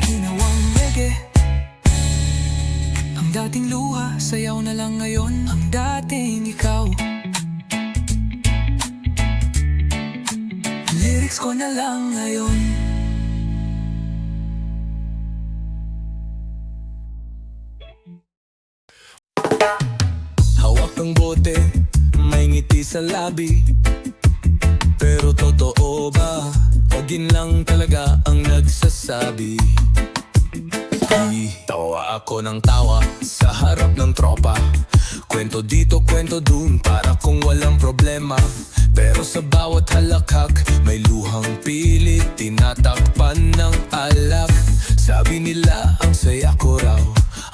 Ginawang reggae ang dating luha, sayaw na lang ngayon ang dating ikaw. Lyrics ko na lang ngayon. Hawak ng bote, may ngiti sa labi. Pero totoo ba? Pagin lang talaga ang nagsasabi. Tawa ako ng tawa sa harap ng tropa. Kwento dito, kwento dun, para kung walang problema. Pero sa bawat halakhak, may luhang pilit, tinatakpan ng alak. Sabi nila ang saya ko raw,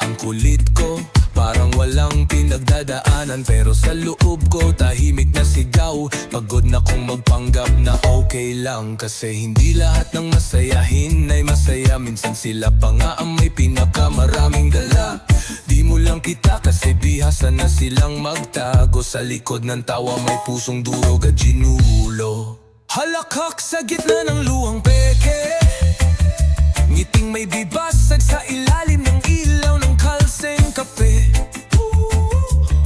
ang kulit ko, parang walang pinagdadaanan. Pero sa loob ko, tahimik na sigaw. Pagod na kong magpanggap na okay lang. Kasi hindi lahat ng masayahin ay masaya. Minsan sila pa nga ang may pinakamaraming dala. Di mo lang kita kasi bihasa na silang magtago. Sa likod ng tawa may pusong durog at ginulo. Halakhak sa gitna ng luhang peke, ngiting may bibasag sa ilalim ng ilaw ng kalseng kape.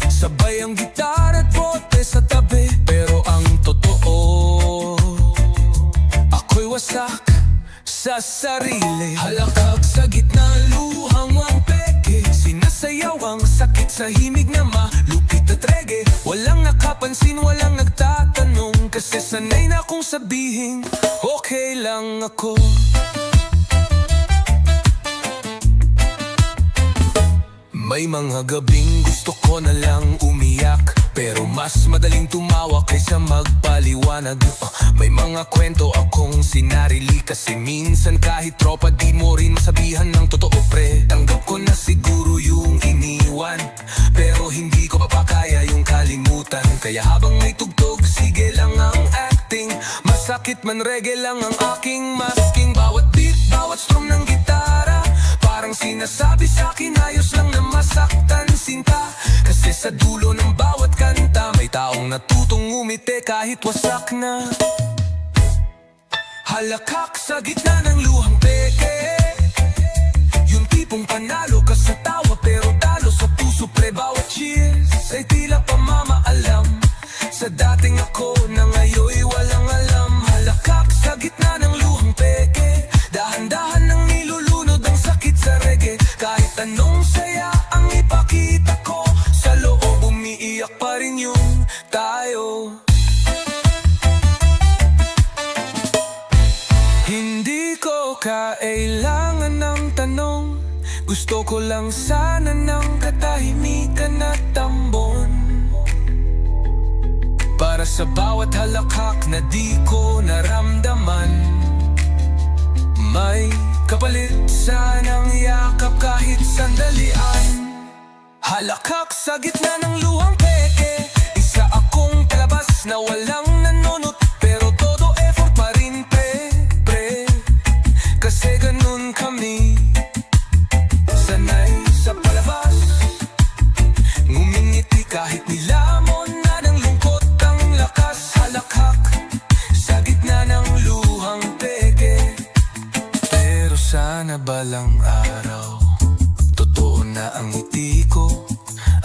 Sabay ang gitar at bote sa tabi. Pero ang totoo, ako'y wasak sa sarili. Halakhak sa gitna ng luhang ang peke, sinasayaw ang sakit sa himig na malupit at reggae. Walang nakapansin, walang nagtatanong, kasi sanay na akong sabihin okay lang ako. May mga gabing gusto ko na lang umiyak, pero mas madaling tumawa kaysa magpaliwanag. May mga kwento akong sinarili, kasi minsan kahit tropa di mo rin masabihan ng totoo pre. Tanggap ko na siguro yung iniwan, pero hindi ko papakaya yung kalimutan. Kaya habang may tugtog, sige lang ang acting. Masakit man reggae lang ang aking masking. Bawat beat, bawat strum ng gitara, parang sinasabi sa'kin ayos lang na masaktan sinta. Kasi sa dulo ng bawat kanta, may taong natutong umiti kahit wasak na. Halakhak sa gitna ng luhang peke, yung tipong panalo ka sa tawa pero talo sa puso pre. Bawat cheers ay tila pamamaalam sa dating ako na ngayoy walang alam. Halakhak sa gitna ng luhang peke, dahan-dahan nang nilulunod ang sakit sa reggae. Kahit anong saya ang ipakita ko, sa loob umiiyak pa rin yung tayo. Hindi ko kailangan ng tanong, gusto ko lang sana ng katahimikan at tambon. Para sa bawat halakhak na di ko naramdaman, may kapalit sanang yakap kahit sandalian. Halakhak sa gitna ng luhang peke, isa akong palabas na walang nanunot, pero todo effort pa rin pre. Kasi ganun kami, sanay sa palabas, ngumingiti kahit nilamon na ng lungkot ang lakas. Halakhak sa gitna ng luhang peke, pero sana balang araw totoo na ang ngiti ko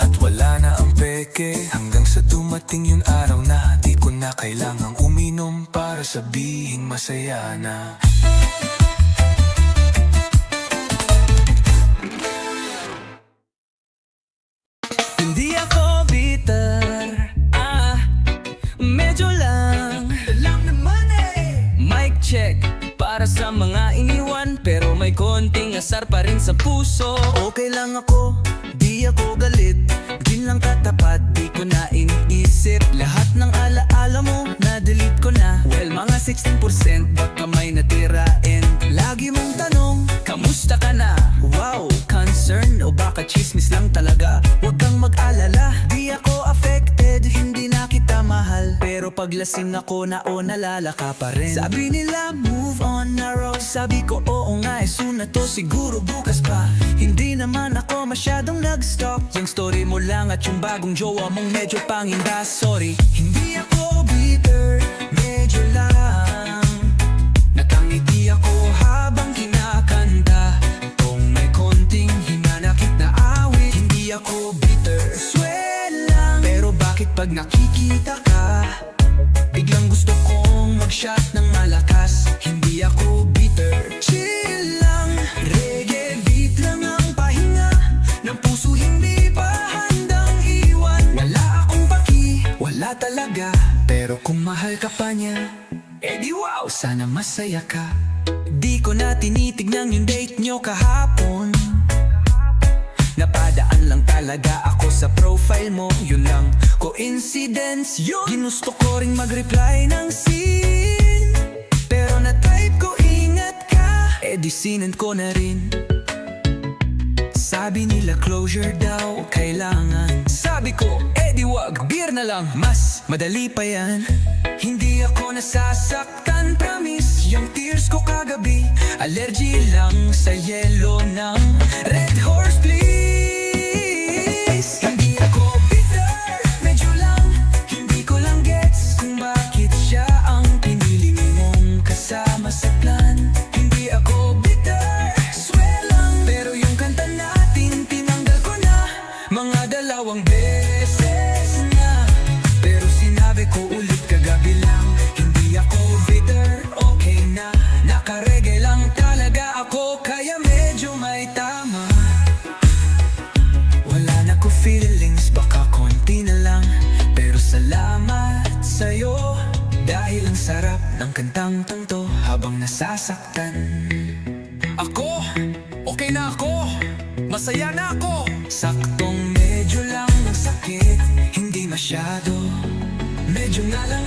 at wala na ang peke. Hanggang sa dumating yung araw na di ko na kailangang uminom para sabihing masaya na. Hindi ako bitter, medyo lang naman eh. Mic check para sa mga iniwan, pero may konting asar pa rin sa puso. Okay lang ako, di ako galit, di lang katapat, di ko na iniisip. Lahat ng alaala mo, na-delete ko na. Well, mga 16% baka may natirain. Lagi mong tanong, kamusta ka na? Wow, concern o baka chismis lang talaga? Huwag kang mag-alala, di ako affected, hindi na kita mahal. Pero pag lasing ako na o nalala ka pa rin. Sabi nila move on na raw, sabi ko oo nga soon na to, siguro bukas pa. Hindi naman ako masyadong nag-stop, yung story mo lang at yung bagong jowa mong medyo panginda. Sorry, hindi ako bitter, medyo lang nakangiti ako habang kinakanta. Kung may konting hinanakit na awit, hindi ako bitter, swear lang. Pero bakit pag nakikita ka, biglang gusto kong mag-shot ng malakas? Hindi ako bitter, chill lang. Reggae beat lang ang pahinga ng puso, hindi pa handa talaga. Pero kung mahal ka pa niya, edi wow, sana masaya ka. Di ko na tinitignan yung date nyo kahapon. Napadaan lang talaga ako sa profile mo. Yun lang, coincidence yun. Ginusto ko ring mag-reply ng scene, pero na-type ko ingat ka, edi sinend ko na rin. Sabi nila closure daw kailangan. Sabi ko, edi wag, beer na lang, mas madali pa yan. Hindi ako nasasaktan, promise. Yung tears ko kagabi, allergy lang sa yelo ng Red Horse, please. Hindi ako bitter, medyo lang. Hindi ko lang gets kung bakit siya ang pinili mong kasama sa plan. Hindi ako bitter, swear lang. Pero yung kanta natin, tinanggal ko na mga 2 beses na. Pero sinabi ko ulit kagabi lang, hindi ako bitter, okay na. Nakarege lang talaga ako, kaya medyo may tama. Wala na ko feelings, baka konti na lang. Pero salamat sa'yo, dahil ang sarap ng kantang tangto habang nasasaktan. Ako, okay na ako, masaya na ako. Saktong medyo lang ang sakit, hindi masyado. Medyo nga lang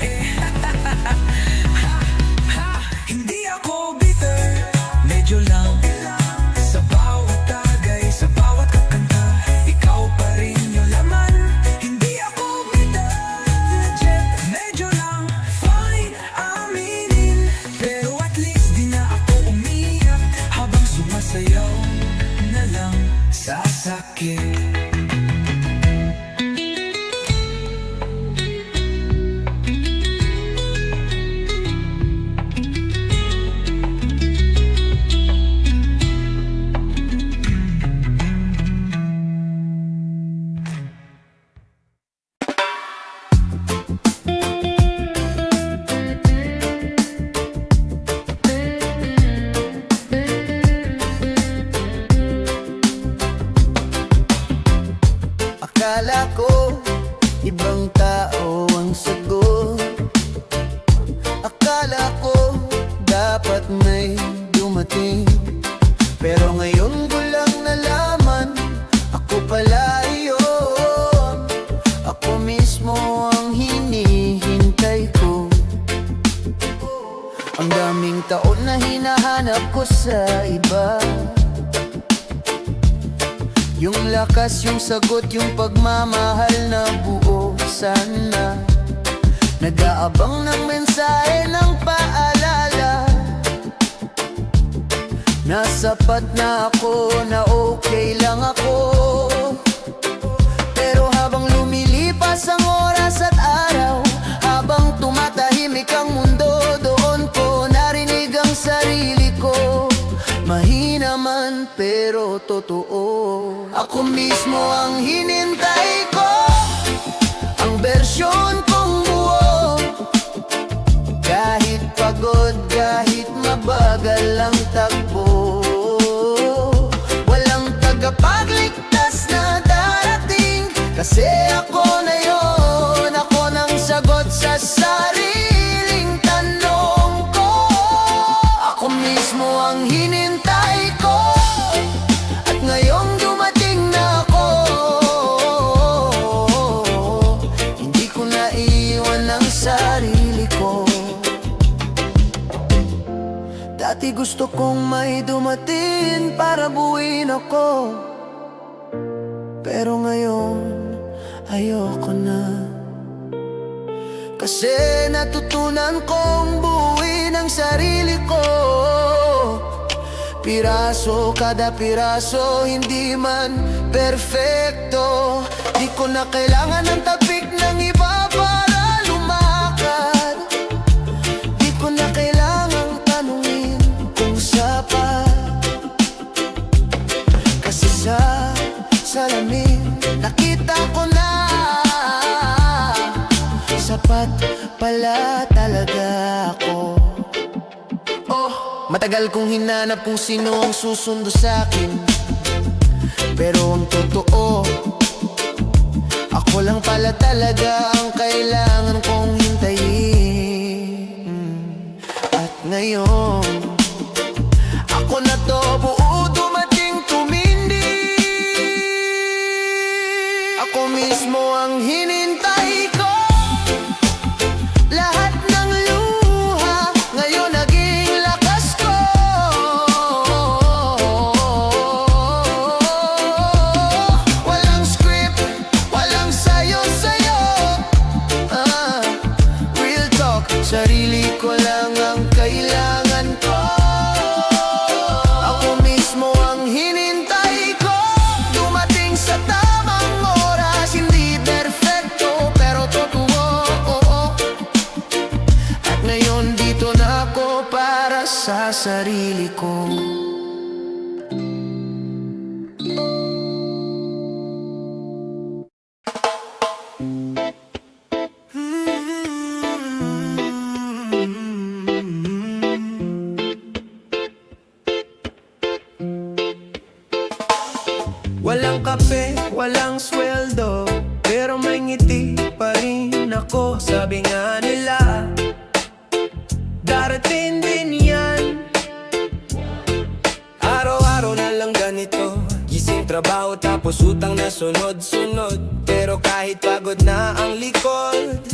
Hindi ako bitter, medyo lang. Sa bawat tagay, sa bawat kakanta, ikaw pa rin yung laman. Hindi ako bitter, legit, medyo lang. Fine, aminin, pero at least di na ako umiyak habang sumasayaw na lang sa sakit. Akala ko, ibang tao ang sagot. Akala ko, dapat may dumating. Pero ngayon ko lang nalaman, ako pala iyon. Ako mismo ang hinihintay ko. Ang daming taon na hinahanap ko sa iba. Yung lakas, yung sagot, yung pagmamahal na buo sana. Nag-aabang ng mensahe ng paalala na sapat na ako, na okay lang ako. Pero habang lumilipas ang oras at araw, habang tumatahimik ang mundo, doon ko narinig ang sarili ko. Mahina man pero totoo, ako mismo ang hinintay ko. Ang bersyon kong buo, kahit pagod, kahit mabagal ang takbo. Walang tagapagligtas na darating, kasi ako na yon. Ako nang sagot sa sariling tanong ko. Ako mismo ang hinintay ko, at ngayong dumating na ako. Hindi ko naiwan ang sarili ko. Dati gusto kong may dumating para buuin ako, pero ngayon ayoko na. Kasi natutunan kong buuin ang sarili ko. Piraso, kada piraso, hindi man perfecto. Di ko na kailangan ng tapik ng iba para lumakad. Di ko na kailangang tanungin kung sapat. Kasi sa salamin, nakita ko na sapat pala talaga ako. Matagal kong hinanap kung sino ang susundo sa'kin, pero ang totoo, ako Ako lang pala talaga ang kailangan kong hintayin. At ngayon ako na to, buo dumating tumindi. Ako mismo ang hinintay ko. Lahat ng luha ngayon naging lakas ko. Walang script, walang sayo-sayo. Real talk, sarili ko lang ang kailangan ko. Ako mismo ang hinintay ko. Dumating sa tamang oras, hindi perfecto pero totoo. At ngayon dito na ako para sa sarili ko. Walang kape, walang sweldo, pero may ngiti pa rin ako. Sabi nga nila, darating din yan. Araw-araw na lang ganito, gising trabaho tapos utang na sunod-sunod. Pero kahit pagod na ang likod,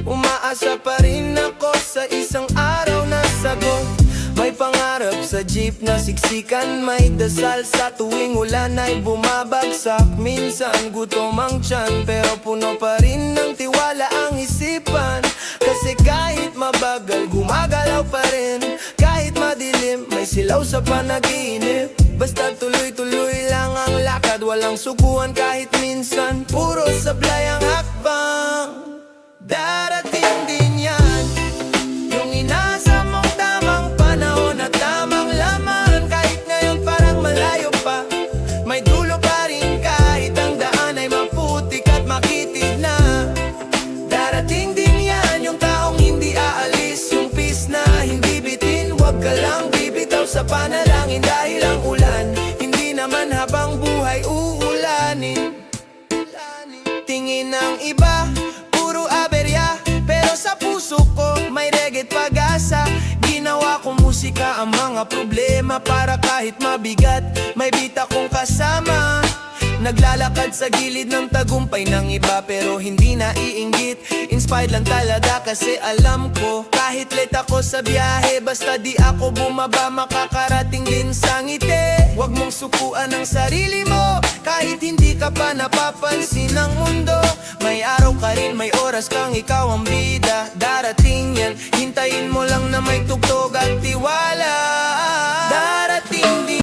umaasa pa rin ako sa isang araw na sagot. May pangarap sa jeep na siksikan, may dasal sa tuwing ulan ay bumabagsak. Minsan gutom ang tiyan, pero puno pa rin ng tiwala ang isipan. Kasi kahit mabagal, gumagalaw pa rin. Kahit madilim, may silaw sa panaginip. Basta tuloy-tuloy lang ang lakad, walang suguan kahit minsan. Puro sablay ang hakbang, darating din yan. Yung inasa mong tamang panahon at tamang laman. Kahit ngayon parang malayo pa, may dulo pa rin. Kahit ang daan ay maputik at makitid na, darating din yan. Yung taong hindi aalis, yung peace na hindi bitin. Huwag ka lang bibitaw sa panalangin dahil ang ulan hindi naman habang buhay uulanin. Tingin ng iba, puro aberya, pero sa puso ko may reggae pag-asa. Ginawa ko musika ang mga problema, para kahit mabigat may beat akong kasama. Naglalakad sa gilid ng tagumpay ng iba, pero hindi naiinggit. Inspired lang talaga kasi alam ko, kahit late ako sa biyahe, basta di ako bumaba, makakarating din sa ngiti. Huwag mong sukuan ang sarili mo, kahit hindi ka pa napapansin ng mundo. May araw ka rin, may oras kang ikaw ang bida. Darating yan, hintayin mo lang na may tugtog